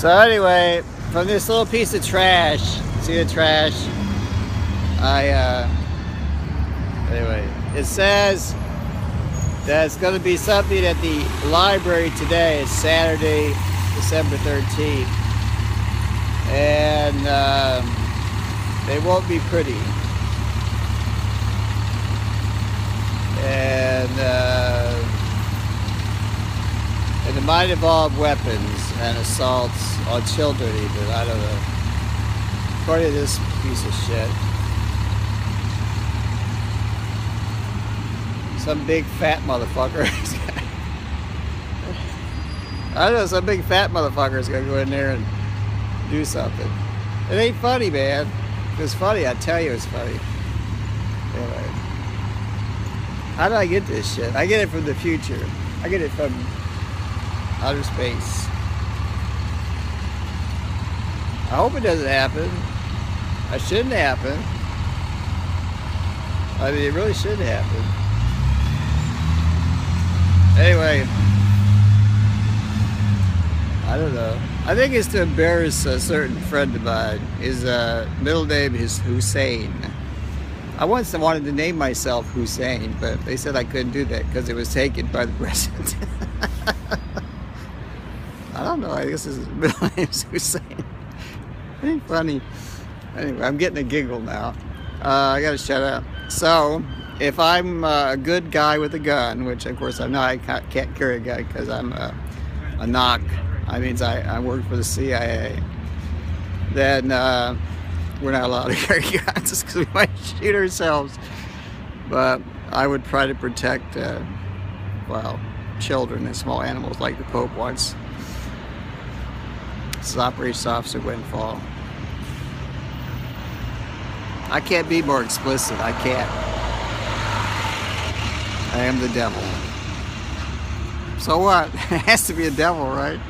So anyway, from this little piece of trash, see the trash? Anyway, it says that it's going to be something at the library today. It's Saturday, December 13th. And they won't be pretty. And it might involve weapons and assaults on children even, I don't know. According to this piece of shit. Some big fat motherfucker. I don't know, some big fat motherfucker is gonna go in there and do something. It ain't funny, man. If it's funny, I tell you it's funny. Anyway. How do I get this shit? I get it from the future. I get it from outer space. I hope it doesn't happen. It shouldn't happen. I mean, it really shouldn't happen. Anyway, I don't know. I think it's to embarrass a certain friend of mine. His middle name is Hussein. I once wanted to name myself Hussein, but they said I couldn't do that because it was taken by the president. I don't know. I guess his middle name is Hussein. It ain't funny. Anyway, I'm getting a giggle now. I gotta shut up. So, if I'm a good guy with a gun, which of course I'm not, I can't carry a gun because I'm a knock. I mean, I work for the CIA. Then we're not allowed to carry guns because we might shoot ourselves. But I would try to protect, well, children and small animals like the Pope wants. This is Operations Officer Windfall. I can't be more explicit. I can't. I am the devil. So what? It has to be a devil, right?